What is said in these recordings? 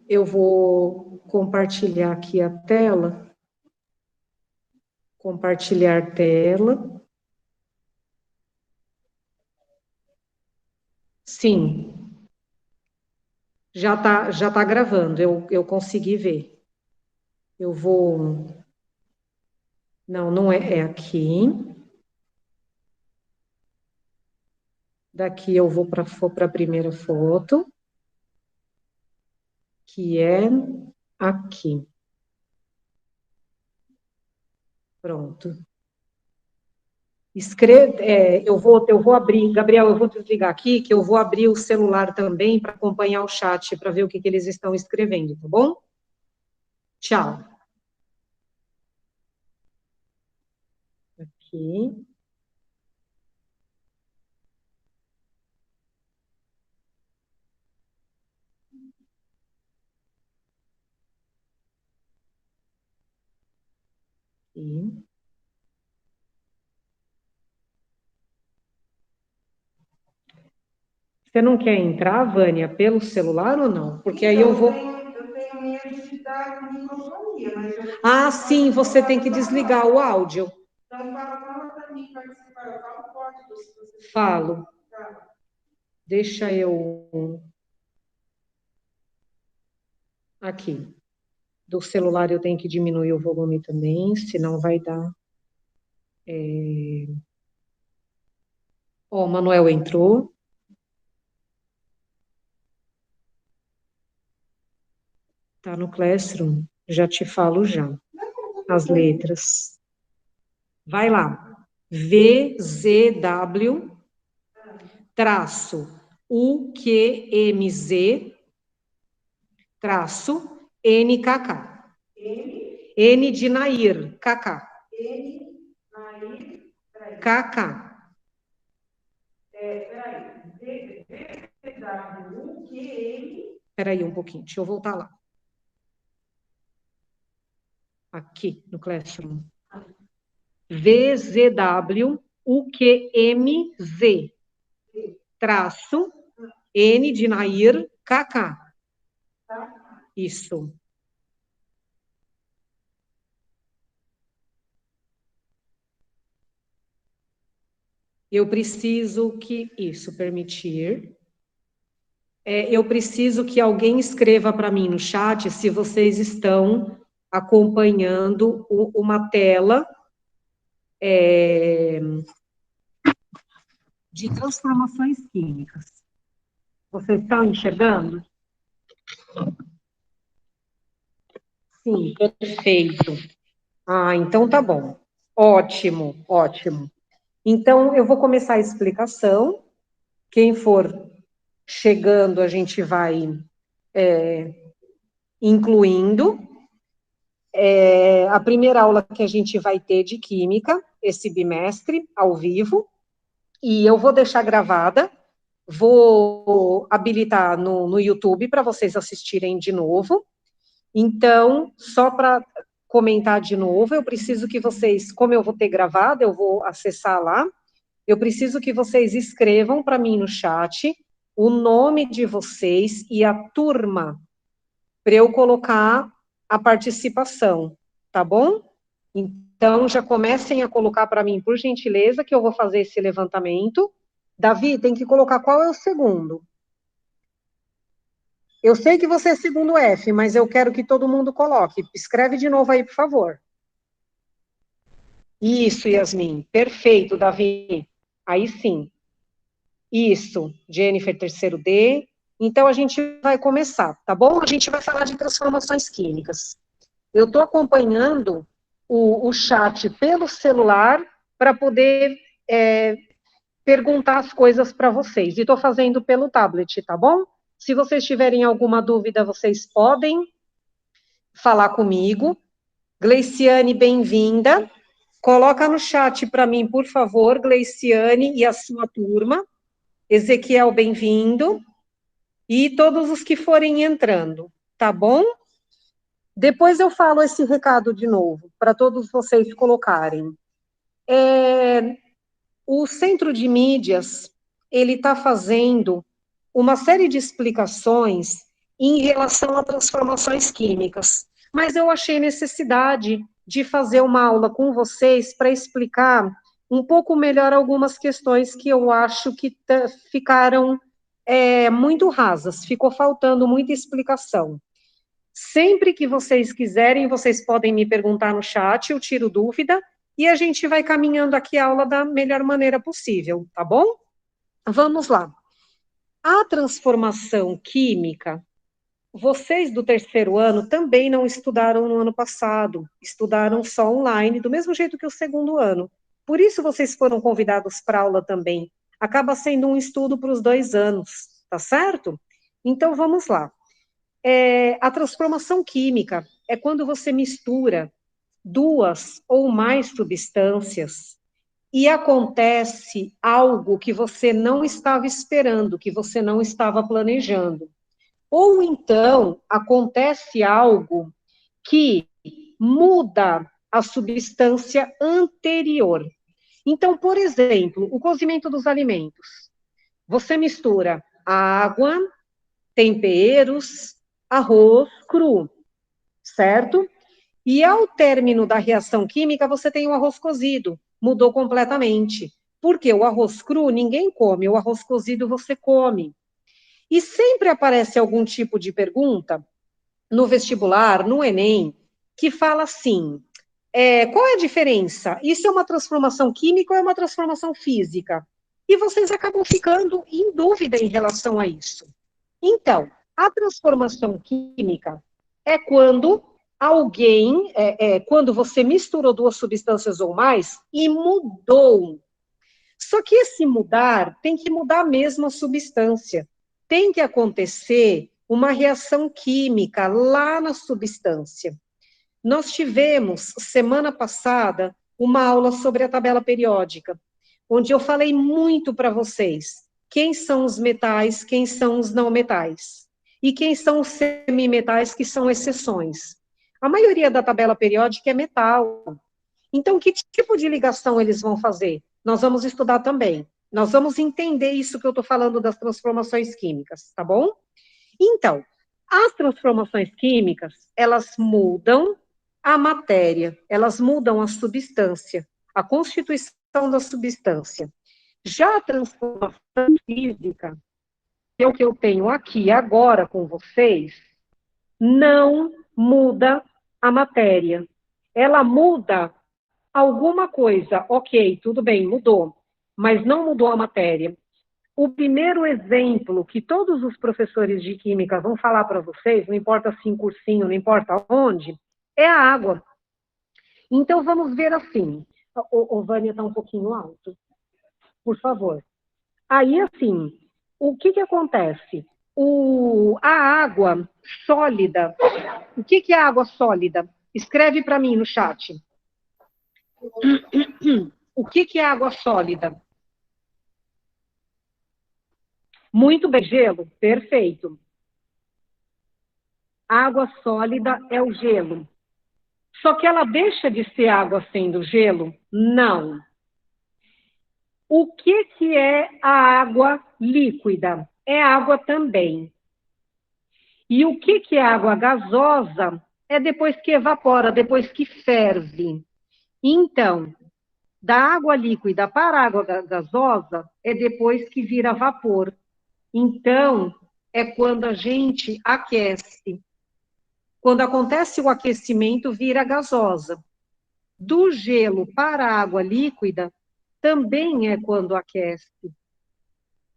Eu vou compartilhar aqui a tela. Compartilhar tela. Sim, já tá gravando, eu consegui ver. Eu vou. Não, não é aqui. Daqui eu vou para a primeira foto, que é aqui. Pronto. Eu vou abrir, Gabriel, eu vou desligar aqui, que eu vou abrir o celular também para acompanhar o chat, para ver o que eles estão escrevendo, tá bom? Tchau. Aqui. Aqui. Você não quer entrar, Vânia, pelo celular ou não? Porque aí eu vou. Eu tenho medo de dar microfonia, mas Ah, sim, você tem que desligar o áudio. Então, fala para mim participar. Eu falo código se você. Falo. Deixa eu. Aqui. Do celular eu tenho que diminuir o volume também, senão vai dar. Ó, o Manuel entrou. Tá no Classroom. Já te falo já. As letras. Vai lá. VZW traço UQMZ traço NKK. N de Nair, KK. N, Nair, KK. Peraí. Peraí um pouquinho, deixa eu voltar lá. Aqui, no Classroom. VZW UQMZ traço N de Nair, KK. Isso. Eu preciso que. Isso, permitir. Eu preciso que alguém escreva para mim no chat se vocês estão acompanhando uma tela de transformações químicas. Vocês estão enxergando? Sim, perfeito. Ah, então tá bom. Ótimo, ótimo. Então, eu vou começar a explicação. Quem for chegando, a gente vai incluindo. A primeira aula que a gente vai ter de química, esse bimestre, ao vivo, e eu vou deixar gravada, vou habilitar no YouTube para vocês assistirem de novo. Então, só para comentar de novo, eu preciso que vocês, como eu vou ter gravado, eu vou acessar lá, eu preciso que vocês escrevam para mim no chat o nome de vocês e a turma, para eu colocar a participação, tá bom? Então, já comecem a colocar para mim, por gentileza, que eu vou fazer esse levantamento. Davi, tem que colocar qual é o segundo. Eu sei que você é segundo F, mas eu quero que todo mundo coloque. Escreve de novo aí, por favor. Isso, Yasmin. Perfeito, Davi. Aí sim. Isso, Jennifer, terceiro D. Então, a gente vai começar, tá bom? A gente vai falar de transformações químicas. Eu estou acompanhando o chat pelo celular para poder perguntar as coisas para vocês. E estou fazendo pelo tablet, tá bom? Se vocês tiverem alguma dúvida, vocês podem falar comigo. Gleiciane, bem-vinda. Coloca no chat para mim, por favor, Gleiciane e a sua turma. Ezequiel, bem-vindo. E todos os que forem entrando, tá bom? Depois eu falo esse recado de novo, para todos vocês colocarem. O Centro de Mídias, ele está fazendo uma série de explicações em relação a transformações químicas. Mas eu achei necessidade de fazer uma aula com vocês para explicar um pouco melhor algumas questões que eu acho que ficaram muito rasas, ficou faltando muita explicação. Sempre que vocês quiserem, vocês podem me perguntar no chat, eu tiro dúvida, e a gente vai caminhando aqui a aula da melhor maneira possível, tá bom? Vamos lá. A transformação química, vocês do terceiro ano também não estudaram no ano passado, estudaram só online, do mesmo jeito que o segundo ano. Por isso vocês foram convidados para aula também. Acaba sendo um estudo para os 2 anos, tá certo? Então vamos lá. A transformação química é quando você mistura 2 ou mais substâncias e acontece algo que você não estava esperando, que você não estava planejando. Ou então acontece algo que muda a substância anterior. Então, por exemplo, o cozimento dos alimentos. Você mistura água, temperos, arroz cru, certo? E ao término da reação química, você tem o arroz cozido. Mudou completamente. Porque o arroz cru ninguém come, o arroz cozido você come. E sempre aparece algum tipo de pergunta no vestibular, no Enem, que fala assim: qual é a diferença? Isso é uma transformação química ou é uma transformação física? E vocês acabam ficando em dúvida em relação a isso. Então, a transformação química é quando alguém, quando você misturou 2 substâncias ou mais e mudou. Só que esse mudar tem que mudar mesmo a substância. Tem que acontecer uma reação química lá na substância. Nós tivemos, semana passada, uma aula sobre a tabela periódica, onde eu falei muito para vocês quem são os metais, quem são os não metais, e quem são os semimetais, que são exceções. A maioria da tabela periódica é metal. Então, que tipo de ligação eles vão fazer? Nós vamos estudar também. Nós vamos entender isso que eu estou falando das transformações químicas, tá bom? Então, as transformações químicas, elas mudam a matéria, elas mudam a substância, a constituição da substância. Já a transformação física, que é o que eu tenho aqui agora com vocês, não muda a matéria. Ela muda alguma coisa, ok, tudo bem, mudou, mas não mudou a matéria. O primeiro exemplo que todos os professores de química vão falar para vocês, não importa se em cursinho, não importa onde, é a água. Então, vamos ver assim. O Vânia está um pouquinho alto, por favor. Aí, assim, o que acontece? A água sólida, o que é água sólida? Escreve para mim no chat. O que é água sólida? Muito bem, gelo, perfeito. Água sólida é o gelo. Só que ela deixa de ser água sendo gelo? Não. O que é a água líquida? É água também. E o que é água gasosa? É depois que evapora, depois que ferve. Então, da água líquida para a água gasosa é depois que vira vapor. Então, é quando a gente aquece. Quando acontece o aquecimento, vira gasosa. Do gelo para a água líquida, também é quando aquece.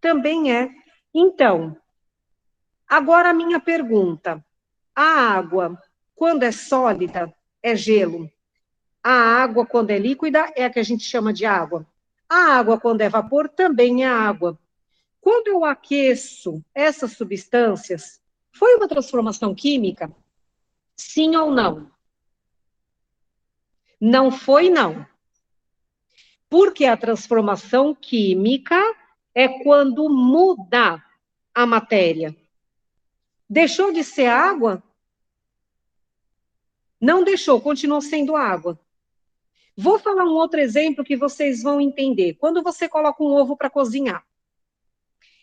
Também é. Então, agora a minha pergunta. A água, quando é sólida, é gelo. A água, quando é líquida, é a que a gente chama de água. A água, quando é vapor, também é água. Quando eu aqueço essas substâncias, foi uma transformação química? Sim ou não? Não foi, não. Porque a transformação química é quando muda a matéria. Deixou de ser água? Não deixou, continuou sendo água. Vou falar um outro exemplo que vocês vão entender. Quando você coloca um ovo para cozinhar,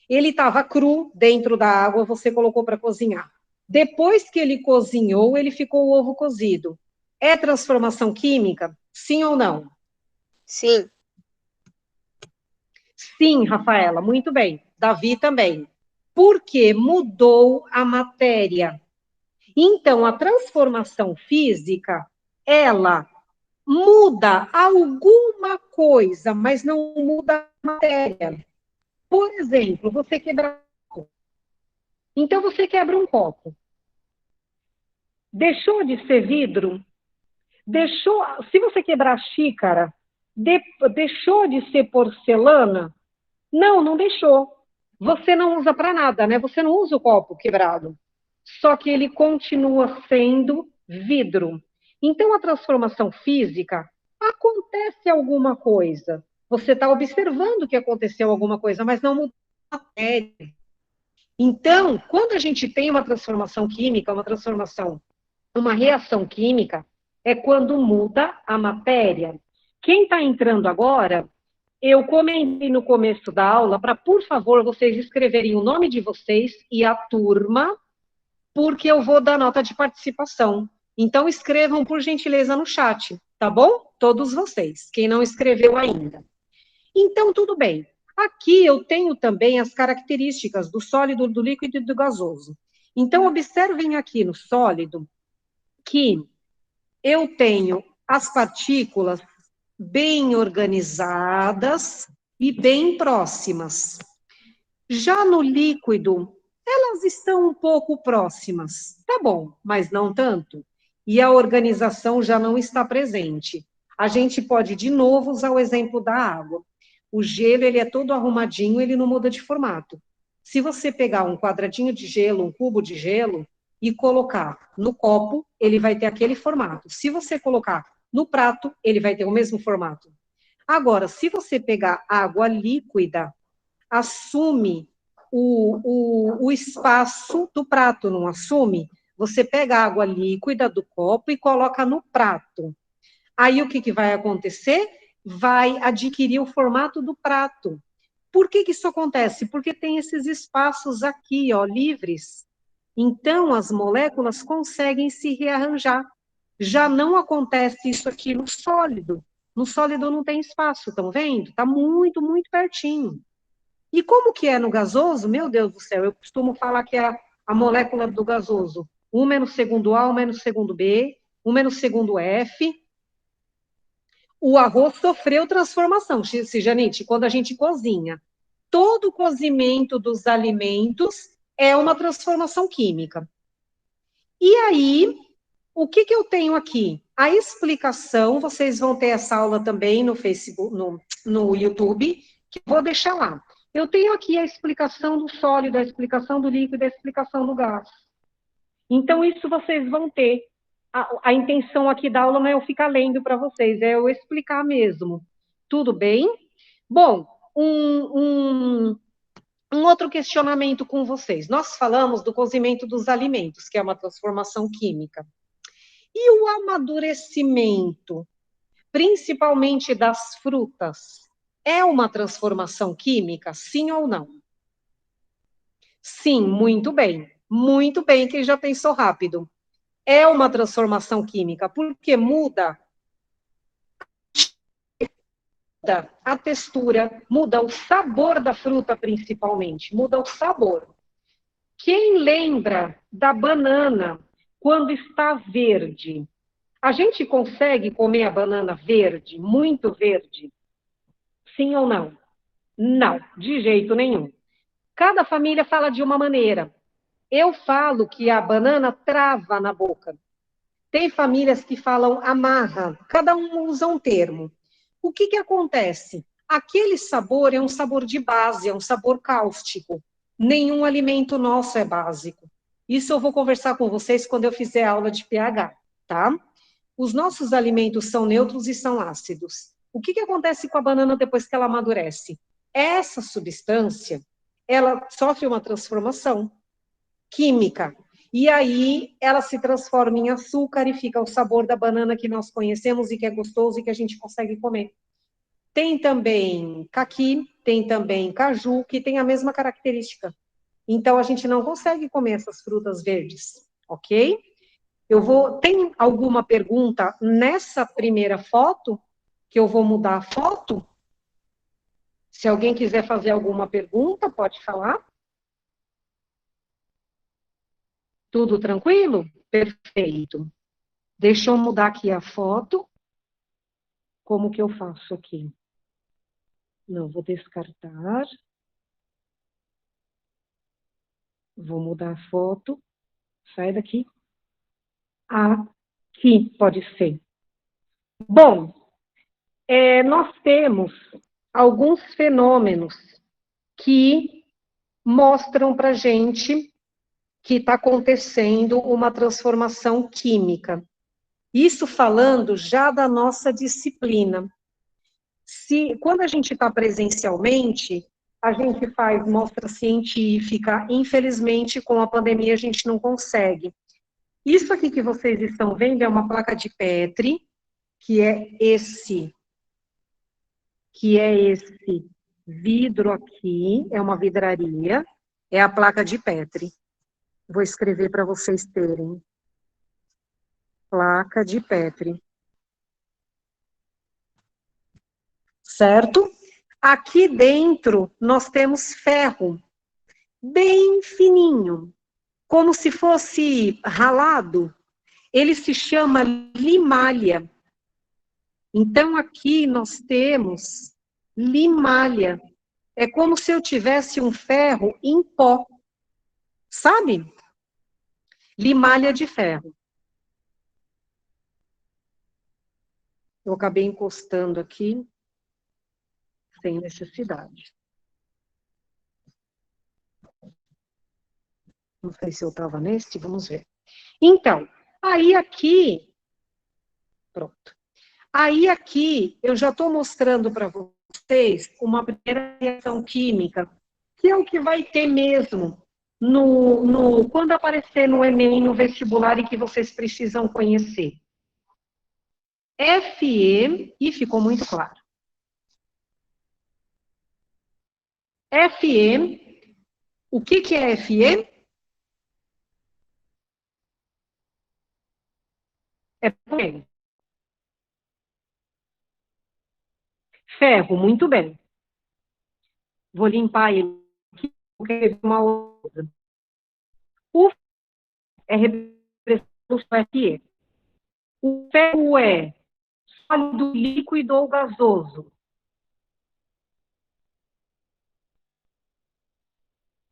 ele estava cru dentro da água, você colocou para cozinhar. Depois que ele cozinhou, ele ficou o ovo cozido. É transformação química? Sim ou não? Sim. Sim, Rafaela, muito bem. Davi também. Porque mudou a matéria. Então, a transformação física, ela muda alguma coisa, mas não muda a matéria. Por exemplo, você quebra. Então, você quebra um copo. Deixou de ser vidro? Deixou. Se você quebrar a xícara, deixou de ser porcelana? Não, não deixou. Você não usa para nada, né? Você não usa o copo quebrado. Só que ele continua sendo vidro. Então, a transformação física, acontece alguma coisa. Você está observando que aconteceu alguma coisa, mas não mudou a matéria. Então, quando a gente tem uma transformação química, uma reação química, é quando muda a matéria. Quem está entrando agora, eu comentei no começo da aula para, por favor, vocês escreverem o nome de vocês e a turma, porque eu vou dar nota de participação. Então, escrevam, por gentileza, no chat, tá bom? Todos vocês, quem não escreveu ainda. Então, tudo bem. Aqui eu tenho também as características do sólido, do líquido e do gasoso. Então, observem aqui no sólido que eu tenho as partículas bem organizadas e bem próximas. Já no líquido, elas estão um pouco próximas. Tá bom, mas não tanto. E a organização já não está presente. A gente pode, de novo, usar o exemplo da água. O gelo, ele é todo arrumadinho, ele não muda de formato. Se você pegar um quadradinho de gelo, um cubo de gelo, e colocar no copo, ele vai ter aquele formato. Se você colocar no prato, ele vai ter o mesmo formato. Agora, se você pegar água líquida, assume o espaço do prato, não assume? Você pega a água líquida do copo e coloca no prato. Aí o que, que vai acontecer? Vai adquirir o formato do prato. Por que, que isso acontece? Porque tem esses espaços aqui, ó, livres. Então, as moléculas conseguem se rearranjar. Já não acontece isso aqui no sólido. No sólido não tem espaço, estão vendo? Está muito, muito pertinho. E como que é no gasoso? Meu Deus do céu, eu costumo falar que é a molécula do gasoso. Uma é no segundo A, uma é no segundo B, uma é no segundo F. O arroz sofreu transformação, Janite, quando a gente cozinha. Todo cozimento dos alimentos é uma transformação química. E aí, o que, que eu tenho aqui? A explicação, vocês vão ter essa aula também no Facebook, no YouTube, que eu vou deixar lá. Eu tenho aqui a explicação do sólido, a explicação do líquido, a explicação do gás. Então, isso vocês vão ter. A intenção aqui da aula não é eu ficar lendo para vocês, é eu explicar mesmo. Tudo bem? Bom, um outro questionamento com vocês. Nós falamos do cozimento dos alimentos, que é uma transformação química. E o amadurecimento, principalmente das frutas, é uma transformação química, sim ou não? Sim, muito bem. Muito bem, quem já pensou rápido. É uma transformação química, porque muda a textura, muda o sabor da fruta, principalmente, muda o sabor. Quem lembra da banana quando está verde? A gente consegue comer a banana verde, muito verde? Sim ou não? Não, de jeito nenhum. Cada família fala de uma maneira. Eu falo que a banana trava na boca. Tem famílias que falam amarra, cada um usa um termo. O que, que acontece? Aquele sabor é um sabor de base, é um sabor cáustico. Nenhum alimento nosso é básico. Isso eu vou conversar com vocês quando eu fizer aula de pH, tá? Os nossos alimentos são neutros e são ácidos. O que, que acontece com a banana depois que ela amadurece? Essa substância, ela sofre uma transformação química. E aí ela se transforma em açúcar e fica o sabor da banana que nós conhecemos e que é gostoso e que a gente consegue comer. Tem também caqui, tem também caju, que tem a mesma característica. Então, a gente não consegue comer essas frutas verdes, ok? Tem alguma pergunta nessa primeira foto? Que eu vou mudar a foto? Se alguém quiser fazer alguma pergunta, pode falar. Tudo tranquilo? Perfeito. Deixa eu mudar aqui a foto. Como que eu faço aqui? Não, vou descartar. Vou mudar a foto. Sai daqui. Aqui, pode ser. Bom, nós temos alguns fenômenos que mostram para a gente que está acontecendo uma transformação química. Isso falando já da nossa disciplina. Quando a gente está presencialmente, a gente faz mostra científica, infelizmente, com a pandemia a gente não consegue. Isso aqui que vocês estão vendo é uma placa de Petri, que é esse vidro aqui, é uma vidraria, é a placa de Petri. Vou escrever para vocês terem. Placa de Petri. Certo? Aqui dentro nós temos ferro, bem fininho, como se fosse ralado. Ele se chama limalha. Então aqui nós temos limalha. É como se eu tivesse um ferro em pó. Sabe? Limalha de ferro. Eu acabei encostando aqui, sem necessidade. Não sei se eu estava nesse, vamos ver. Então, aí aqui, pronto. Aí aqui, eu já estou mostrando para vocês uma primeira reação química, que é o que vai ter mesmo quando aparecer no Enem, no vestibular, e que vocês precisam conhecer. Fe, e ficou muito claro. Fe, o que é Fe? É bem. Ferro, muito bem. Vou limpar ele aqui, porque uma outra. O é representação do Fe. O ferro é sólido, líquido ou gasoso?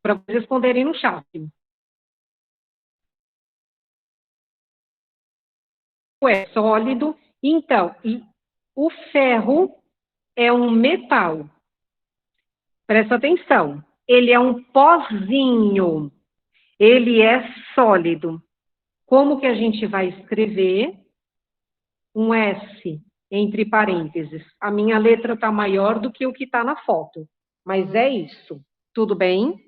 Para vocês responderem no chat. É sólido. Então, o ferro é um metal. Presta atenção. Ele é um pozinho. Ele é sólido. Como que a gente vai escrever? Um S entre parênteses. A minha letra está maior do que o que está na foto. Mas é isso. Tudo bem?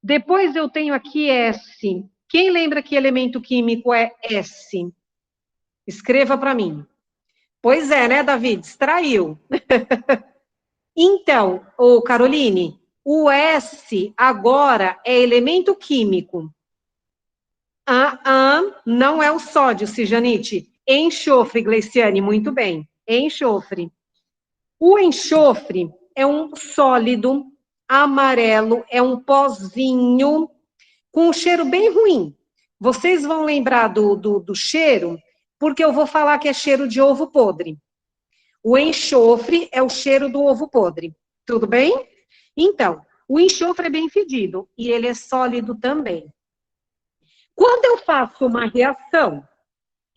Depois eu tenho aqui S. Quem lembra que elemento químico é S? Escreva para mim. Pois é, né, Davi? Distraiu. Então, Caroline, o S agora é elemento químico. Não é o sódio, Cijanite. Enxofre, Gleiciane, muito bem. Enxofre. O enxofre é um sólido amarelo, é um pozinho com um cheiro bem ruim. Vocês vão lembrar do cheiro, porque eu vou falar que é cheiro de ovo podre. O enxofre é o cheiro do ovo podre. Tudo bem? Então, o enxofre é bem fedido e ele é sólido também. Quando eu faço uma reação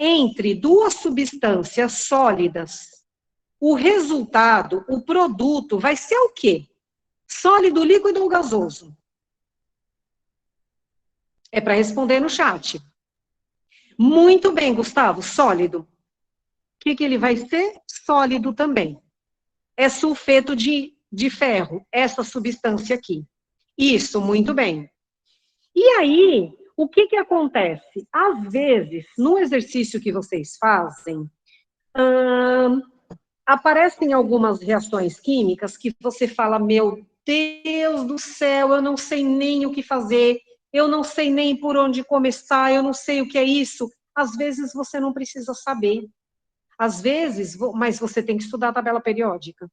entre duas substâncias sólidas, o resultado, o produto, vai ser o quê? Sólido, líquido ou gasoso? É para responder no chat. Muito bem, Gustavo, sólido. O que ele vai ser? Sólido também. É sulfeto de ferro, essa substância aqui. Isso, muito bem. E aí, o que acontece? Às vezes, no exercício que vocês fazem, aparecem algumas reações químicas que você fala, meu Deus do céu, eu não sei nem o que fazer, eu não sei nem por onde começar, eu não sei o que é isso. Às vezes você não precisa saber. Às vezes, mas você tem que estudar a tabela periódica.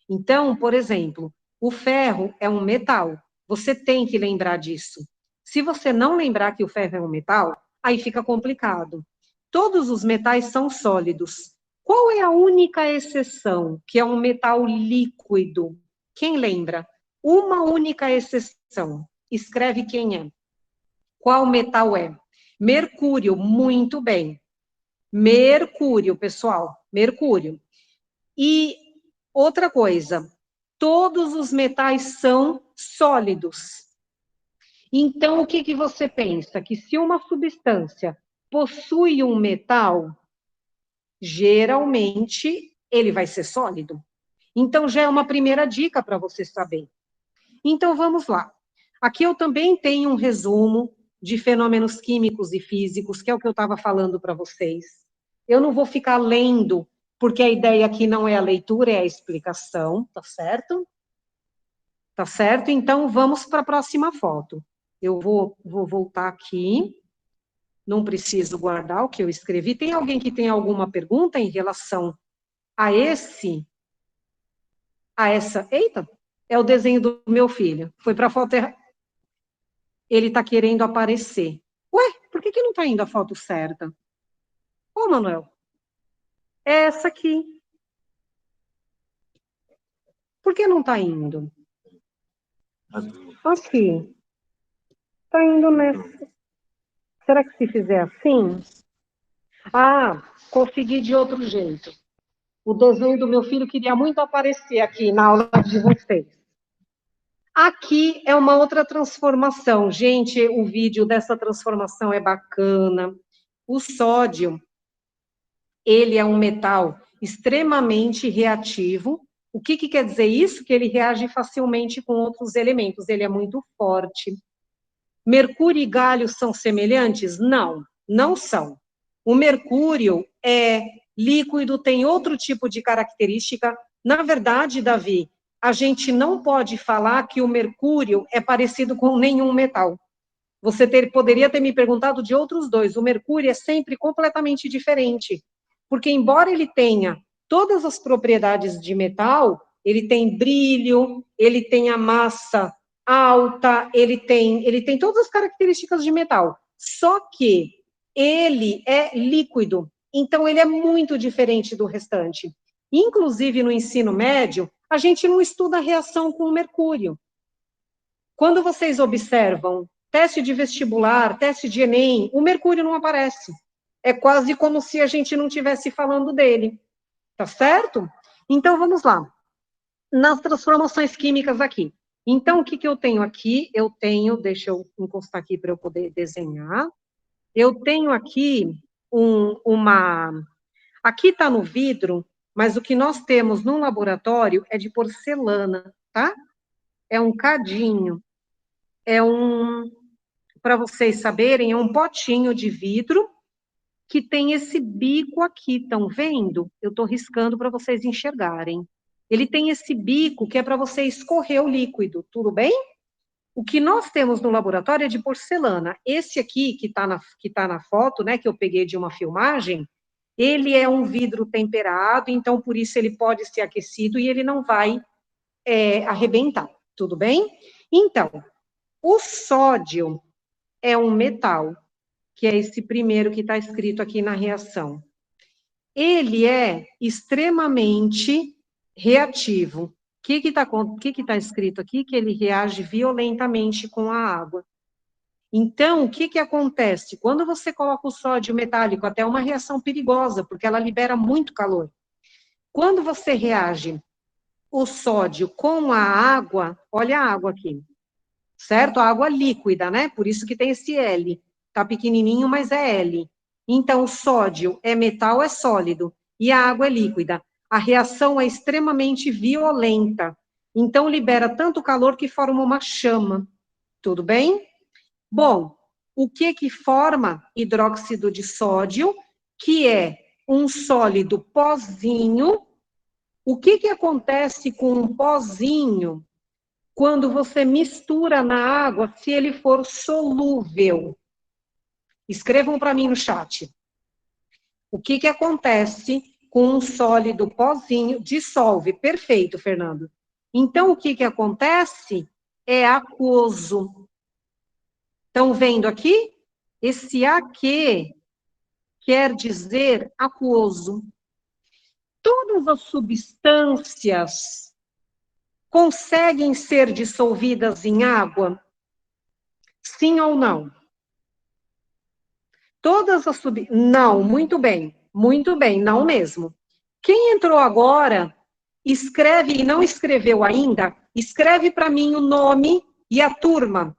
Então, por exemplo, o ferro é um metal. Você tem que lembrar disso. Se você não lembrar que o ferro é um metal, aí fica complicado. Todos os metais são sólidos. Qual é a única exceção que é um metal líquido? Quem lembra? Uma única exceção. Escreve quem é. Qual metal é? Mercúrio, muito bem. Mercúrio, pessoal, mercúrio. E outra coisa, todos os metais são sólidos. Então, o que, que você pensa? Que se uma substância possui um metal, geralmente ele vai ser sólido. Então, já é uma primeira dica para você saber. Então, vamos lá. Aqui eu também tenho um resumo de fenômenos químicos e físicos, que é o que eu estava falando para vocês. Eu não vou ficar lendo, porque a ideia aqui não é a leitura, é a explicação, tá certo? Tá certo? Então, vamos para a próxima foto. Eu vou voltar aqui. Não preciso guardar o que eu escrevi. Tem alguém que tem alguma pergunta em relação a essa? Eita, é o desenho do meu filho. Foi para a foto errada. Ele está querendo aparecer. Ué, por que não está indo a foto certa? Ô, Manuel, é essa aqui. Por que não está indo? Aqui. Está indo nessa. Será que se fizer assim? Ah, consegui de outro jeito. O desenho do meu filho queria muito aparecer aqui na aula de vocês. Aqui é uma outra transformação. Gente, o vídeo dessa transformação é bacana. O sódio, ele é um metal extremamente reativo. O que, que quer dizer isso? Que ele reage facilmente com outros elementos. Ele é muito forte. Mercúrio e galho são semelhantes? Não, não são. O mercúrio é líquido, tem outro tipo de característica. Na verdade, Davi, a gente não pode falar que o mercúrio é parecido com nenhum metal. Você poderia ter me perguntado de outros dois. O mercúrio é sempre completamente diferente, porque embora ele tenha todas as propriedades de metal, ele tem brilho, ele tem a massa alta, ele tem todas as características de metal. Só que ele é líquido, então ele é muito diferente do restante. Inclusive no ensino médio, a gente não estuda a reação com o mercúrio. Quando vocês observam teste de vestibular, teste de Enem, o mercúrio não aparece. É quase como se a gente não estivesse falando dele. Tá certo? Então, vamos lá. Nas transformações químicas aqui. Então, o que, que eu tenho aqui? Eu tenho, deixa eu encostar aqui para eu poder desenhar. Eu tenho aqui aqui está no vidro, mas o que nós temos no laboratório é de porcelana, tá? É um cadinho. Para vocês saberem, é um potinho de vidro que tem esse bico aqui, estão vendo? Eu estou riscando para vocês enxergarem. Ele tem esse bico que é para você escorrer o líquido, tudo bem? O que nós temos no laboratório é de porcelana. Esse aqui, que tá na foto, né, que eu peguei de uma filmagem, ele é um vidro temperado, então por isso ele pode ser aquecido e ele não vai arrebentar, tudo bem? Então, o sódio é um metal, que é esse primeiro que está escrito aqui na reação. Ele é extremamente reativo. O que está escrito aqui? Que ele reage violentamente com a água. Então, o que acontece? Quando você coloca o sódio metálico, até é uma reação perigosa, porque ela libera muito calor. Quando você reage o sódio com a água, olha a água aqui, certo? A água líquida, né? Por isso que tem esse L. Tá pequenininho, mas é L. Então, o sódio é metal, é sólido, e a água é líquida. A reação é extremamente violenta. Então, libera tanto calor que forma uma chama. Tudo bem? Bom, o que forma hidróxido de sódio, que é um sólido pozinho. O que acontece com um pozinho quando você mistura na água, se ele for solúvel. Escrevam para mim no chat. O que acontece com um sólido pozinho? Dissolve. Perfeito, Fernando. Então, o que acontece é aquoso. Estão vendo aqui? Esse aqui quer dizer aquoso. Todas as substâncias conseguem ser dissolvidas em água? Sim ou não? Todas as substâncias... Não, muito bem, não mesmo. Quem entrou agora, escreve e não escreveu ainda, escreve para mim o nome e a turma,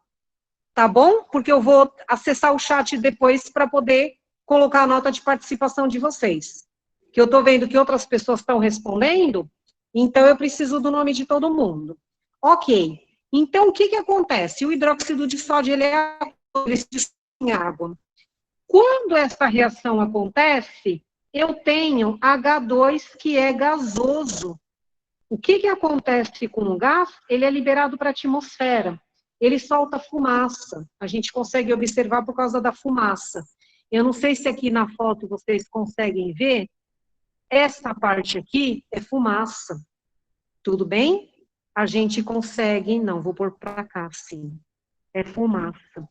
tá bom? Porque eu vou acessar o chat depois para poder colocar a nota de participação de vocês. Que eu estou vendo que outras pessoas estão respondendo, então eu preciso do nome de todo mundo. Ok. Então, o que acontece? O hidróxido de sódio, ele se dissolve em água. Quando essa reação acontece, eu tenho H2, que é gasoso. O que acontece com o gás? Ele é liberado para a atmosfera. Ele solta fumaça. A gente consegue observar por causa da fumaça. Eu não sei se aqui na foto vocês conseguem ver. Essa parte aqui é fumaça. Tudo bem? A gente consegue... Não, vou pôr para cá, sim. É fumaça.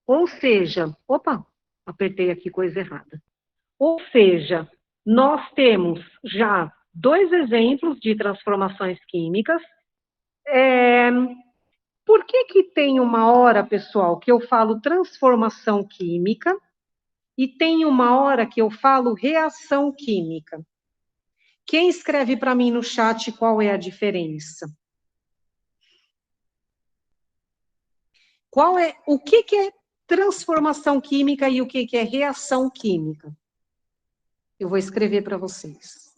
Ou seja... Opa, apertei aqui coisa errada. Ou seja, nós temos já 2 exemplos de transformações químicas. Por que tem uma hora, pessoal, que eu falo transformação química e tem uma hora que eu falo reação química? Quem escreve para mim no chat qual é a diferença? O que é transformação química e o que é reação química? Eu vou escrever para vocês.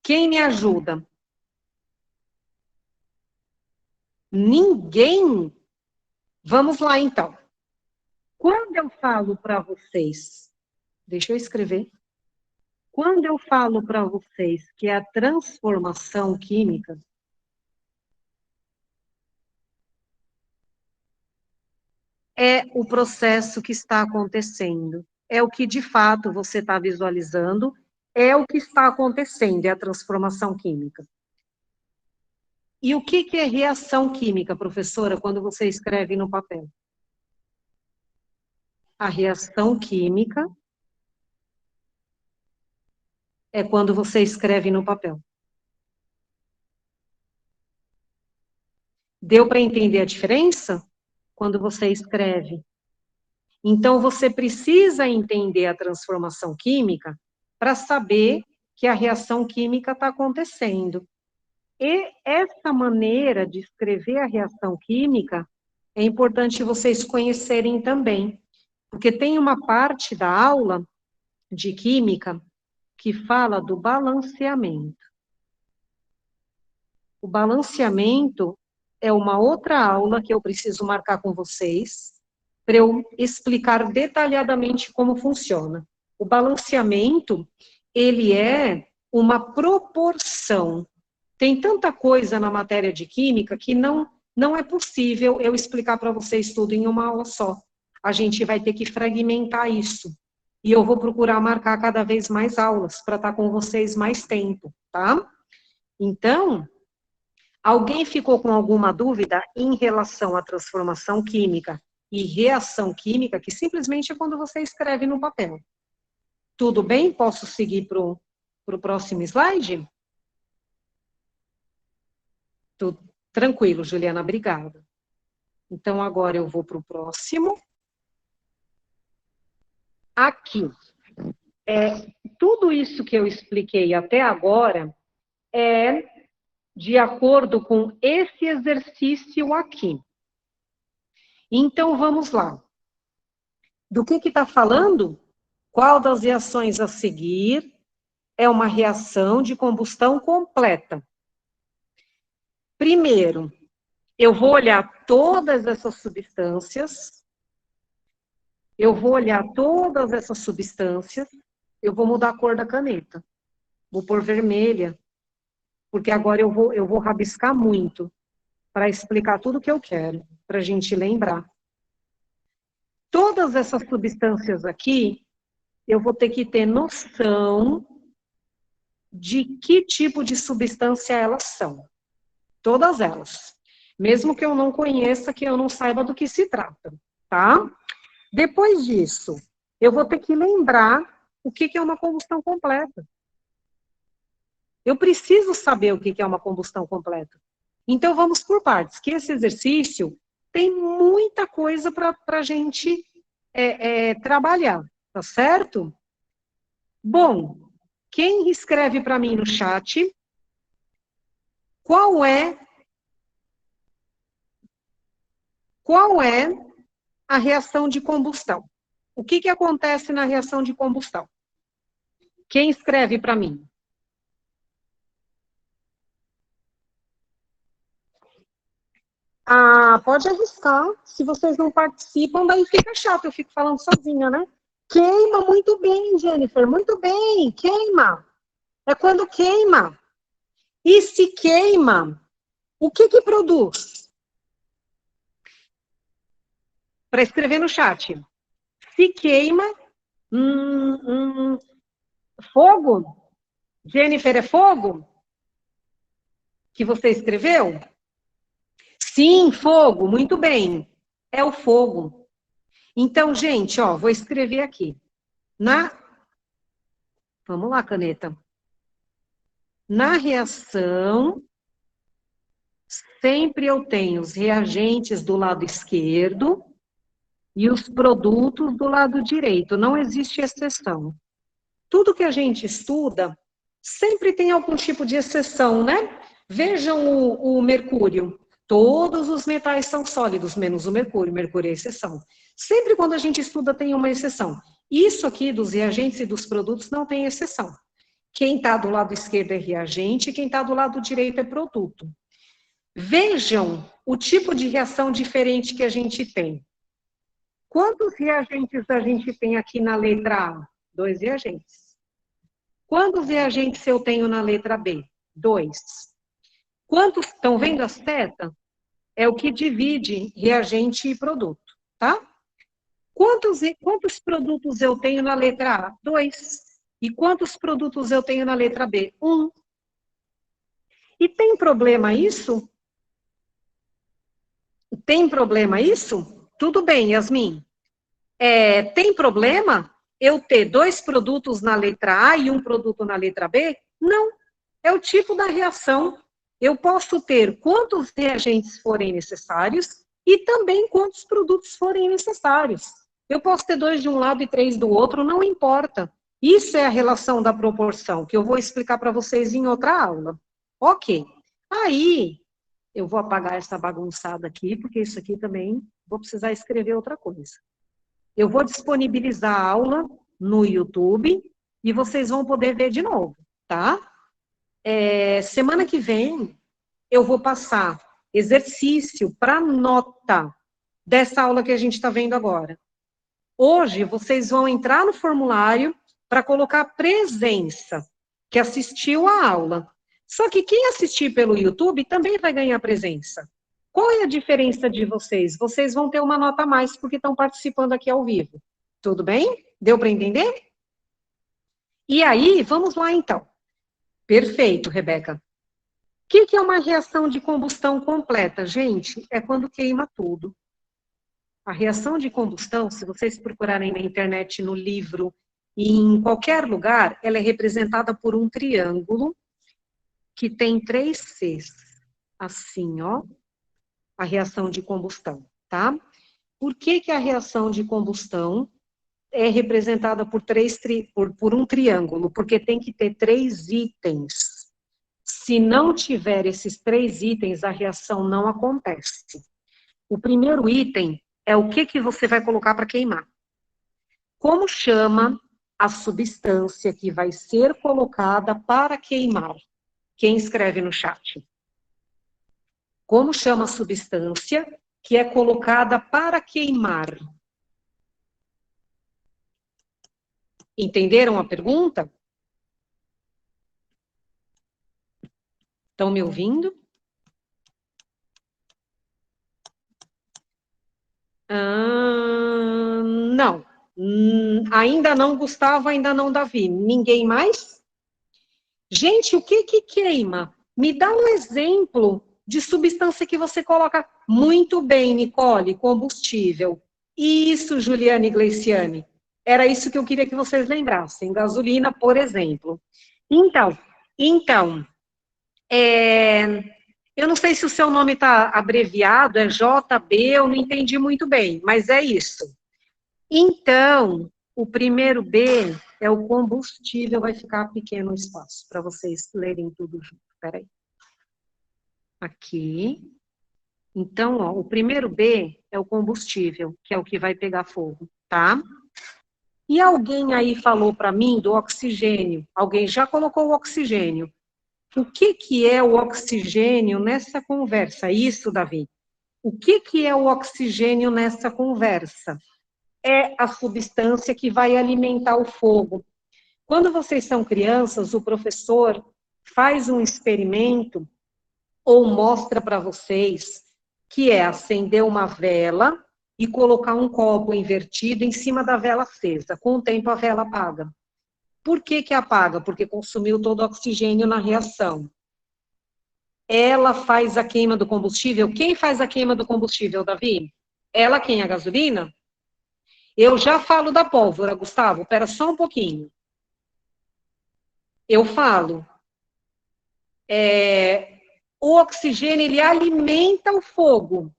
Quem me ajuda? Ninguém? Vamos lá, então. Quando eu falo para vocês, deixa eu escrever. Quando eu falo para vocês que é a transformação química, é o processo que está acontecendo. É o que, de fato, você está visualizando, é o que está acontecendo, é a transformação química. E o que é reação química, professora, quando você escreve no papel? A reação química é quando você escreve no papel. Deu para entender a diferença? Quando você escreve. Então, você precisa entender a transformação química para saber que a reação química está acontecendo. E essa maneira de escrever a reação química é importante vocês conhecerem também, porque tem uma parte da aula de química que fala do balanceamento. O balanceamento é uma outra aula que eu preciso marcar com vocês, para eu explicar detalhadamente como funciona. O balanceamento, ele é uma proporção. Tem tanta coisa na matéria de química que não é possível eu explicar para vocês tudo em uma aula só. A gente vai ter que fragmentar isso. E eu vou procurar marcar cada vez mais aulas, para estar com vocês mais tempo, tá? Então, alguém ficou com alguma dúvida em relação à transformação química e reação química, que simplesmente é quando você escreve no papel? Tudo bem? Posso seguir para o próximo slide? Tudo tranquilo, Juliana, obrigada. Então, agora eu vou para o próximo. Aqui. Tudo isso que eu expliquei até agora é de acordo com esse exercício aqui. Então, vamos lá. Do que está falando? Qual das reações a seguir é uma reação de combustão completa? Primeiro, eu vou olhar todas essas substâncias, eu vou mudar a cor da caneta. Vou pôr vermelha, porque agora eu vou rabiscar muito para explicar tudo o que eu quero, para a gente lembrar. Todas essas substâncias aqui, eu vou ter que ter noção de que tipo de substância elas são. Todas elas. Mesmo que eu não conheça, que eu não saiba do que se trata, tá? Depois disso, eu vou ter que lembrar o que é uma combustão completa. Eu preciso saber o que é uma combustão completa. Então, vamos por partes, que esse exercício tem muita coisa para a gente trabalhar, tá certo? Bom, quem escreve para mim no chat, qual é a reação de combustão? O que acontece na reação de combustão? Quem escreve para mim? Ah, pode arriscar. Se vocês não participam, daí fica chato, eu fico falando sozinha, né? Queima muito bem, Jennifer, muito bem, queima. É quando queima. E se queima, o que produz? Para escrever no chat. Se queima, fogo? Jennifer, é fogo? Que você escreveu? Sim, fogo, muito bem. É o fogo. Então, gente, ó, vou escrever aqui. Vamos lá, caneta. Na reação, sempre eu tenho os reagentes do lado esquerdo e os produtos do lado direito. Não existe exceção. Tudo que a gente estuda sempre tem algum tipo de exceção, né? Vejam o mercúrio. Todos os metais são sólidos, menos o mercúrio. Mercúrio é exceção. Sempre quando a gente estuda tem uma exceção. Isso aqui dos reagentes e dos produtos não tem exceção. Quem está do lado esquerdo é reagente, quem está do lado direito é produto. Vejam o tipo de reação diferente que a gente tem. Quantos reagentes a gente tem aqui na letra A? 2 reagentes. Quantos reagentes eu tenho na letra B? 2. Quantos, estão vendo as setas? É o que divide reagente e produto, tá? Quantos produtos eu tenho na letra A? 2. E quantos produtos eu tenho na letra B? 1. E tem problema isso? Tem problema isso? Tudo bem, Yasmin. Tem problema eu ter 2 produtos na letra A e 1 produto na letra B? Não. É o tipo da reação. Eu posso ter quantos reagentes forem necessários e também quantos produtos forem necessários. Eu posso ter 2 de um lado e 3 do outro, não importa. Isso é a relação da proporção, que eu vou explicar para vocês em outra aula. Ok. Aí, eu vou apagar essa bagunçada aqui, porque isso aqui também vou precisar escrever outra coisa. Eu vou disponibilizar a aula no YouTube e vocês vão poder ver de novo, tá? Semana que vem, eu vou passar exercício para nota dessa aula que a gente está vendo agora. Hoje, vocês vão entrar no formulário para colocar presença, que assistiu a aula. Só que quem assistir pelo YouTube também vai ganhar presença. Qual é a diferença de vocês? Vocês vão ter uma nota a mais porque estão participando aqui ao vivo. Tudo bem? Deu para entender? E aí, vamos lá então. Perfeito, Rebeca. O que é uma reação de combustão completa? Gente, é quando queima tudo. A reação de combustão, se vocês procurarem na internet, no livro, e em qualquer lugar, ela é representada por um triângulo que tem 3 Cs. Assim, ó, a reação de combustão, tá? Por que a reação de combustão é representada por um triângulo? Porque tem que ter 3 itens. Se não tiver esses 3 itens, a reação não acontece. O primeiro item é o que você vai colocar para queimar. Como chama a substância que vai ser colocada para queimar? Quem escreve no chat? Como chama a substância que é colocada para queimar? Entenderam a pergunta? Estão me ouvindo? Não. Ainda não, Gustavo, ainda não, Davi. Ninguém mais? Gente, o que que queima? Me dá um exemplo de substância que você coloca muito bem, Nicole, combustível. Isso, Juliane Gleiciane. Era isso que eu queria que vocês lembrassem. Gasolina, por exemplo. Então, eu não sei se o seu nome está abreviado, é JB, eu não entendi muito bem, mas é isso. Então, o primeiro B é o combustível, vai ficar pequeno o espaço para vocês lerem tudo junto. Espera aí. Aqui. Então, ó, o primeiro B é o combustível, que é o que vai pegar fogo, tá? E alguém aí falou para mim do oxigênio. Alguém já colocou o oxigênio. O que que é o oxigênio nessa conversa? Isso, Davi. O que que é o oxigênio nessa conversa? É a substância que vai alimentar o fogo. Quando vocês são crianças, o professor faz um experimento ou mostra para vocês que é acender uma vela e colocar um copo invertido em cima da vela acesa. Com o tempo, a vela apaga. Por que que apaga? Porque consumiu todo o oxigênio na reação. Ela faz a queima do combustível. Quem faz a queima do combustível, Davi? Ela quem? A gasolina? Eu já falo da pólvora, Gustavo. Espera só um pouquinho. Eu falo. O oxigênio, ele alimenta o fogo.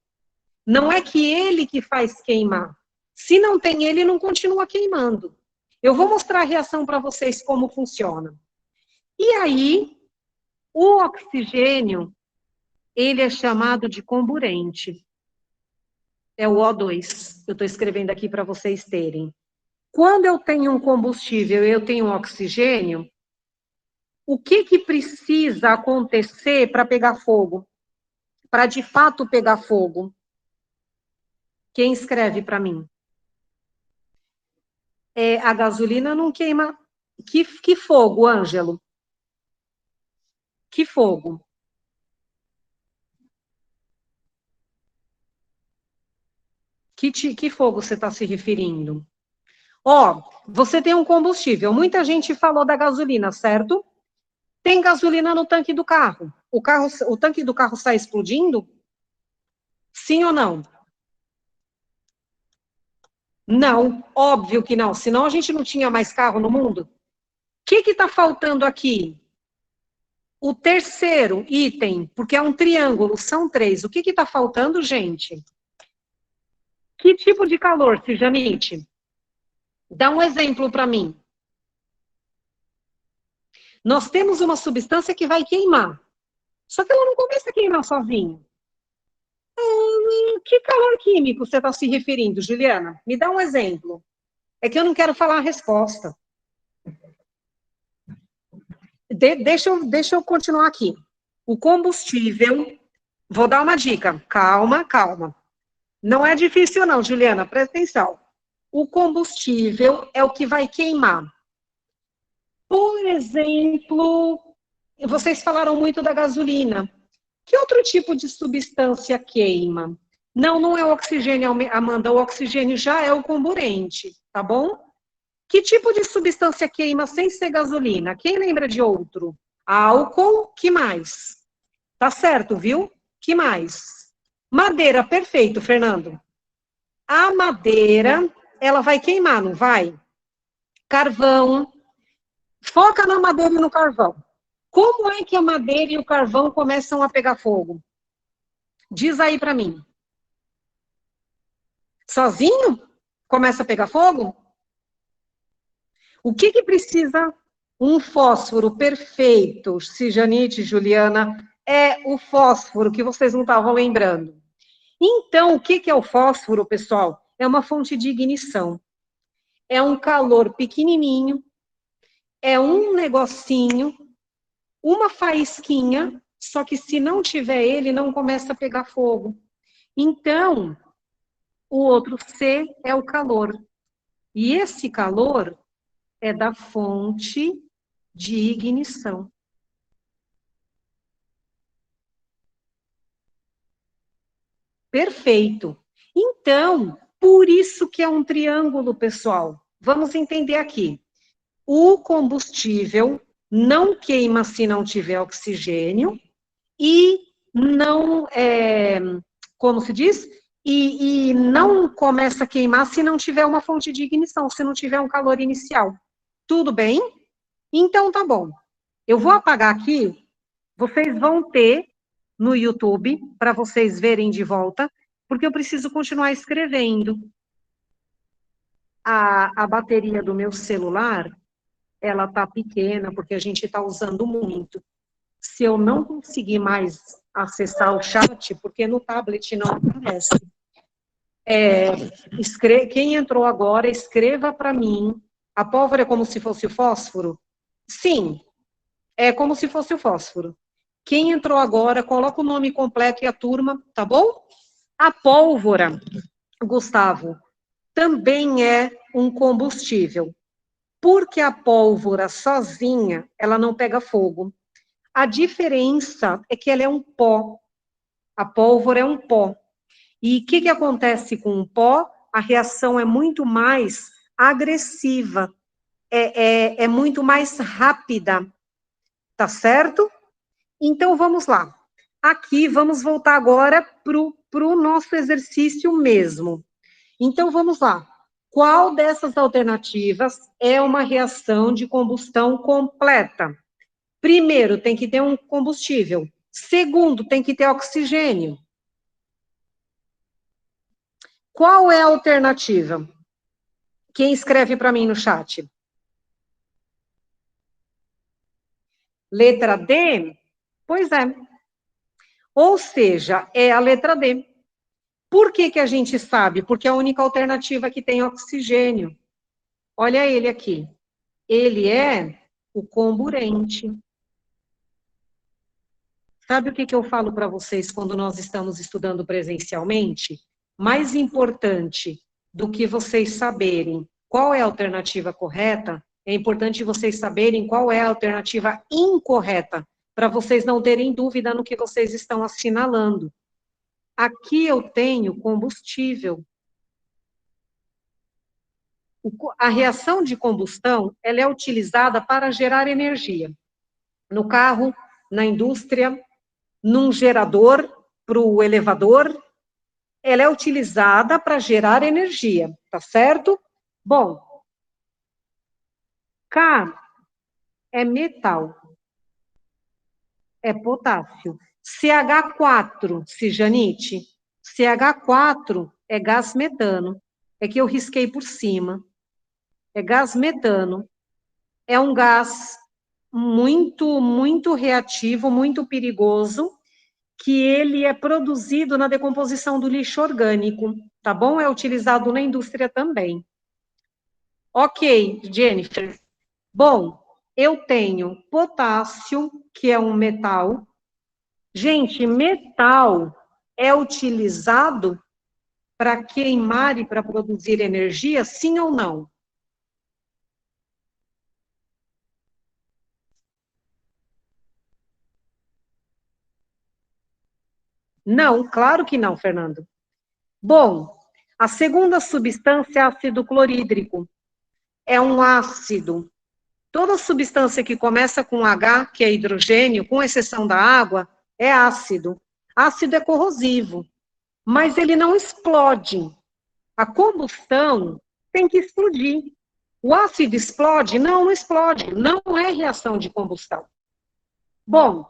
Não é que ele que faz queimar. Se não tem ele, não continua queimando. Eu vou mostrar a reação para vocês como funciona. E aí, o oxigênio, ele é chamado de comburente. É o O2. Eu estou escrevendo aqui para vocês terem. Quando eu tenho um combustível e eu tenho um oxigênio, o que que precisa acontecer para pegar fogo? Para de fato pegar fogo? Quem escreve para mim? A gasolina não queima. Que fogo, Ângelo? Que fogo? Que fogo você está se referindo? Ó, você tem um combustível. Muita gente falou da gasolina, certo? Tem gasolina no tanque do carro. O tanque do carro sai explodindo? Sim ou não? Não, óbvio que não. Senão a gente não tinha mais carro no mundo. O que está faltando aqui? O terceiro item, porque é um triângulo, são três. O que está faltando, gente? Que tipo de calor, Cijanite? Dá um exemplo para mim. Nós temos uma substância que vai queimar. Só que ela não começa a queimar sozinha. Que calor químico você está se referindo, Juliana? Me dá um exemplo. É que eu não quero falar a resposta. Deixa eu continuar aqui. O combustível, vou dar uma dica. Calma, calma. Não é difícil não, Juliana, presta atenção. O combustível é o que vai queimar. Por exemplo, vocês falaram muito da gasolina. Que outro tipo de substância queima? Não, não é o oxigênio, Amanda. O oxigênio já é o comburente, tá bom? Que tipo de substância queima sem ser gasolina? Quem lembra de outro? Álcool, que mais? Tá certo, viu? Que mais? Madeira, perfeito, Fernando. A madeira, ela vai queimar, não vai? Carvão. Foca na madeira e no carvão. Como é que a madeira e o carvão começam a pegar fogo? Diz aí para mim. Sozinho? Começa a pegar fogo? O que que precisa um fósforo perfeito, Cijanite, Juliana, é o fósforo que vocês não estavam lembrando. Então, o que que é o fósforo, pessoal? É uma fonte de ignição. É um calor pequenininho, é um negocinho, uma faísquinha, só que se não tiver ele, não começa a pegar fogo. Então, o outro C é o calor. E esse calor é da fonte de ignição. Perfeito. Então, por isso que é um triângulo, pessoal. Vamos entender aqui. O combustível não queima se não tiver oxigênio e não, como se diz? E não começa a queimar se não tiver uma fonte de ignição, se não tiver um calor inicial. Tudo bem? Então, tá bom. Eu vou apagar aqui, vocês vão ter no YouTube, para vocês verem de volta, porque eu preciso continuar escrevendo. A bateria do meu celular, ela tá pequena, porque a gente está usando muito. Se eu não conseguir mais acessar o chat, porque no tablet não aparece. Quem entrou agora, escreva para mim. A pólvora é como se fosse o fósforo? Sim, é como se fosse o fósforo. Quem entrou agora, coloca o nome completo e a turma, tá bom? A pólvora, Gustavo, também é um combustível. Porque a pólvora sozinha, ela não pega fogo. A diferença é que ela é um pó. A pólvora é um pó. E o que acontece com o pó? A reação é muito mais agressiva, é muito mais rápida, tá certo? Então, vamos lá. Aqui, vamos voltar agora para o nosso exercício mesmo. Então, vamos lá. Qual dessas alternativas é uma reação de combustão completa? Primeiro, tem que ter um combustível. Segundo, tem que ter oxigênio. Qual é a alternativa? Quem escreve para mim no chat? Letra D? Pois é. Ou seja, é a letra D. Por que a gente sabe? Porque é a única alternativa que tem oxigênio. Olha ele aqui. Ele é o comburente. Sabe o que eu falo para vocês quando nós estamos estudando presencialmente? Mais importante do que vocês saberem qual é a alternativa correta, é importante vocês saberem qual é a alternativa incorreta, para vocês não terem dúvida no que vocês estão assinalando. Aqui eu tenho combustível. A reação de combustão, ela é utilizada para gerar energia. No carro, na indústria, num gerador para o elevador, ela é utilizada para gerar energia, tá certo? Bom, K é metal, é potássio. CH4, cijanite, CH4 é gás metano, é que eu risquei por cima. É gás metano. É um gás muito reativo, muito perigoso, que ele é produzido na decomposição do lixo orgânico, tá bom? É utilizado na indústria também. Ok, Jennifer. Bom, eu tenho potássio, que é um metal. Gente, metal é utilizado para queimar e para produzir energia, sim ou não? Não, claro que não, Fernando. Bom, a segunda substância é ácido clorídrico. É um ácido. Toda substância que começa com H, que é hidrogênio, com exceção da água, é ácido. Ácido é corrosivo, mas ele não explode. A combustão tem que explodir. O ácido explode? Não, não explode. Não é reação de combustão. Bom,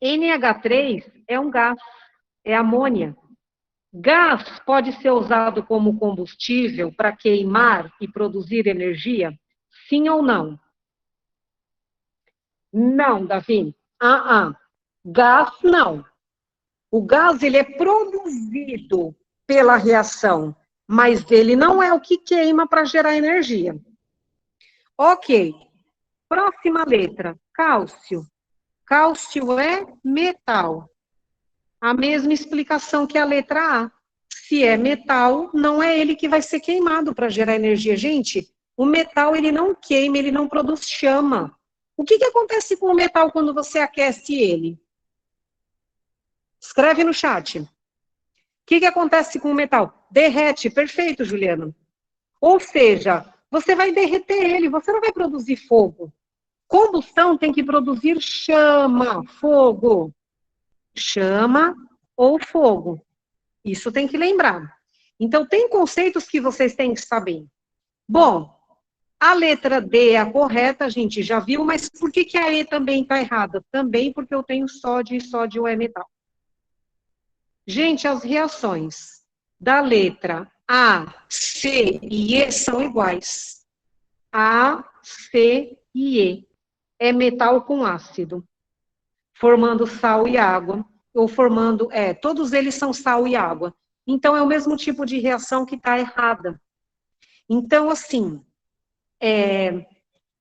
NH3 é um gás, é amônia. Gás pode ser usado como combustível para queimar e produzir energia? Sim ou não? Não, Davi. Gás, não. O gás, ele é produzido pela reação, mas ele não é o que queima para gerar energia. Ok. Próxima letra, cálcio. Cálcio é metal. A mesma explicação que a letra A. Se é metal, não é ele que vai ser queimado para gerar energia. Gente, o metal, ele não queima, ele não produz chama. O que acontece com o metal quando você aquece ele? Escreve no chat. que acontece com o metal? Derrete, perfeito, Juliana. Ou seja, você vai derreter ele, você não vai produzir fogo. Combustão tem que produzir chama, fogo. Chama ou fogo. Isso tem que lembrar. Então, tem conceitos que vocês têm que saber. Bom, a letra D é a correta, a gente já viu, mas por que a E também está errada? Também porque eu tenho sódio e sódio é metal. Gente, as reações da letra A, C e E são iguais. A, C e E. É metal com ácido, formando sal e água, ou formando, todos eles são sal e água. Então, é o mesmo tipo de reação que está errada. Então, assim,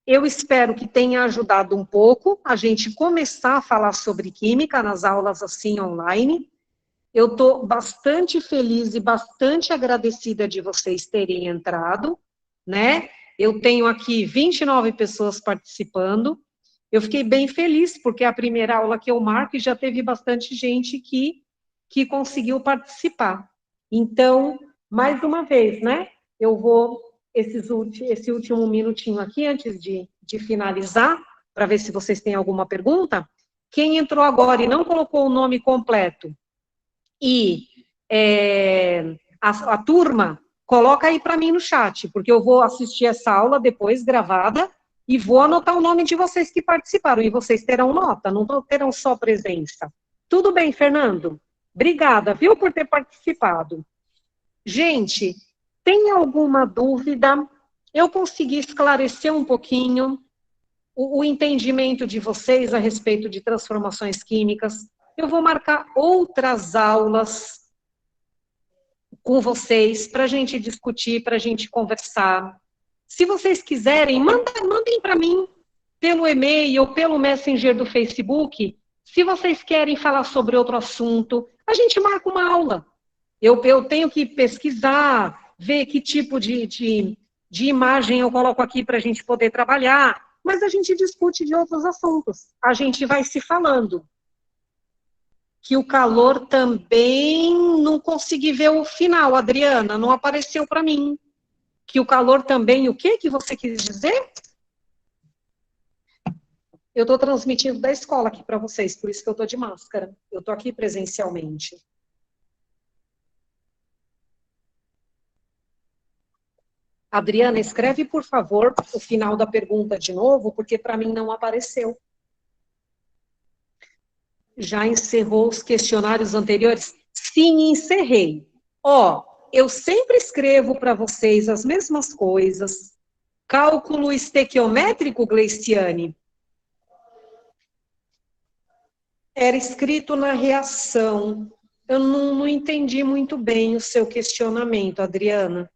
eu espero que tenha ajudado um pouco a gente começar a falar sobre química nas aulas assim online. Eu estou bastante feliz e bastante agradecida de vocês terem entrado, né? Eu tenho aqui 29 pessoas participando. Eu fiquei bem feliz, porque é a primeira aula que eu marco e já teve bastante gente que conseguiu participar. Então, mais uma vez, né? Eu vou, esse último minutinho aqui, antes de finalizar, para ver se vocês têm alguma pergunta. Quem entrou agora e não colocou o nome completo, e a turma, coloca aí para mim no chat, porque eu vou assistir essa aula depois, gravada, e vou anotar o nome de vocês que participaram, e vocês terão nota, não terão só presença. Tudo bem, Fernando? Obrigada, viu, por ter participado. Gente, tem alguma dúvida? Eu consegui esclarecer um pouquinho o entendimento de vocês a respeito de transformações químicas. Eu vou marcar outras aulas com vocês para a gente discutir, para a gente conversar. Se vocês quiserem, mandem para mim pelo e-mail ou pelo Messenger do Facebook. Se vocês querem falar sobre outro assunto, a gente marca uma aula. Eu tenho que pesquisar, ver que tipo de imagem eu coloco aqui para a gente poder trabalhar, mas a gente discute de outros assuntos. A gente vai se falando. Que o calor também não consegui ver o final, Adriana, não apareceu para mim. Que o calor também, o que você quis dizer? Eu estou transmitindo da escola aqui para vocês, por isso que eu estou de máscara. Eu estou aqui presencialmente. Adriana, escreve, por favor, o final da pergunta de novo, porque para mim não apareceu. Já encerrou os questionários anteriores? Sim, encerrei. Eu sempre escrevo para vocês as mesmas coisas. Cálculo estequiométrico, Gleiciane? Era escrito na reação. Eu não entendi muito bem o seu questionamento, Adriana.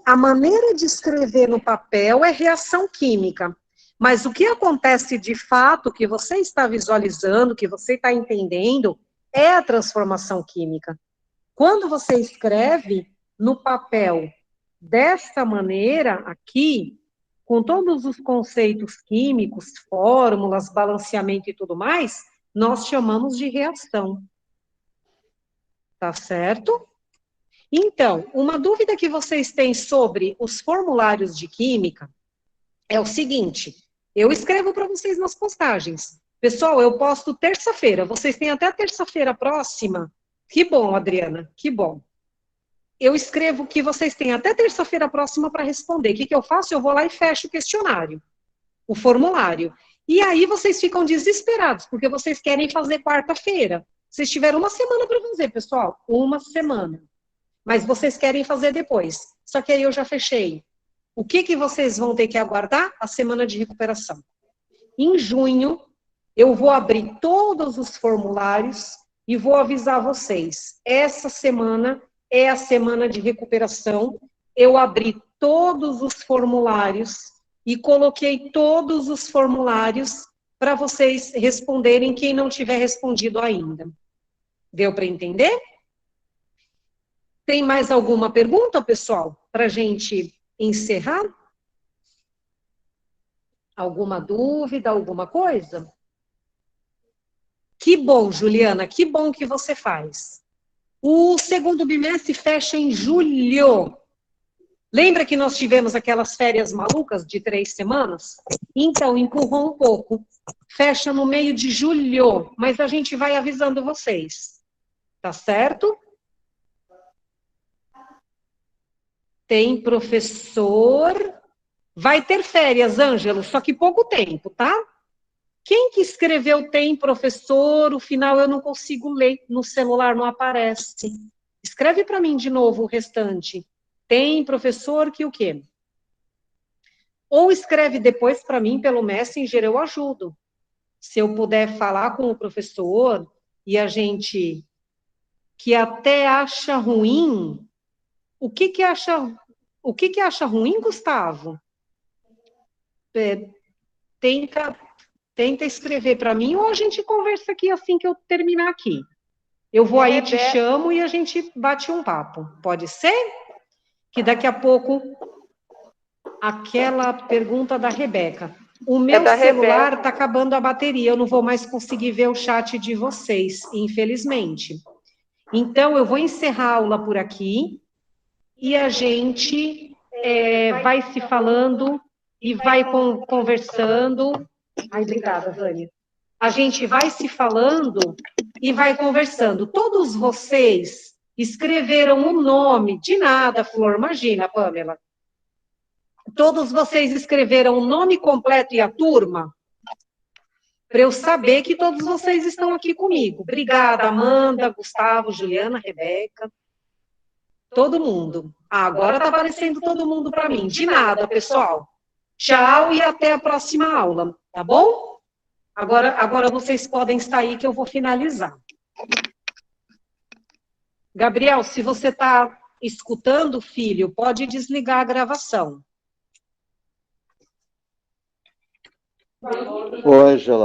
A maneira de escrever no papel é reação química. Mas o que acontece de fato, que você está visualizando, que você está entendendo, é a transformação química. Quando você escreve no papel desta maneira aqui, com todos os conceitos químicos, fórmulas, balanceamento e tudo mais, nós chamamos de reação. Tá certo? Então, uma dúvida que vocês têm sobre os formulários de química é o seguinte, eu escrevo para vocês nas postagens. Pessoal, eu posto terça-feira, vocês têm até terça-feira próxima. Que bom, Adriana, que bom. Eu escrevo que vocês têm até terça-feira próxima para responder. O que eu faço? Eu vou lá e fecho o questionário, o formulário. E aí vocês ficam desesperados, porque vocês querem fazer quarta-feira. Vocês tiveram uma semana para fazer, pessoal, uma semana. Mas vocês querem fazer depois. Só que aí eu já fechei. O que vocês vão ter que aguardar? A semana de recuperação. Em junho, eu vou abrir todos os formulários e vou avisar vocês. Essa semana é a semana de recuperação. Eu abri todos os formulários e coloquei todos os formulários para vocês responderem quem não tiver respondido ainda. Deu para entender? Tem mais alguma pergunta, pessoal, para a gente encerrar? Alguma dúvida, alguma coisa? Que bom, Juliana, que bom que você faz. O segundo bimestre fecha em julho. Lembra que nós tivemos aquelas férias malucas de 3 semanas? Então, empurrou um pouco. Fecha no meio de julho, mas a gente vai avisando vocês. Tá certo? Tem professor... Vai ter férias, Ângelo, só que pouco tempo, tá? Quem que escreveu tem professor? O final eu não consigo ler, no celular não aparece. Escreve para mim de novo o restante. Tem professor que o quê? Ou escreve depois para mim pelo Messenger, eu ajudo. Se eu puder falar com o professor e a gente que até acha ruim, o que acha ruim, Gustavo? Tenta escrever para mim ou a gente conversa aqui assim que eu terminar aqui. Eu vou aí, te chamo e a gente bate um papo. Pode ser? Que daqui a pouco, aquela pergunta da Rebeca. O meu celular está acabando a bateria, eu não vou mais conseguir ver o chat de vocês, infelizmente. Então, eu vou encerrar a aula por aqui e a gente vai se falando e vai conversando. Ai, obrigada, Vânia. A gente vai se falando e vai conversando. Todos vocês escreveram o nome, de nada, Flor, imagina, Pamela. Todos vocês escreveram o nome completo e a turma, para eu saber que todos vocês estão aqui comigo. Obrigada, Amanda, Gustavo, Juliana, Rebeca, todo mundo. Ah, agora está aparecendo todo mundo para mim. De nada, pessoal. Tchau e até a próxima aula, tá bom? Agora vocês podem sair que eu vou finalizar. Gabriel, se você está escutando, filho, pode desligar a gravação. Oi, Angela.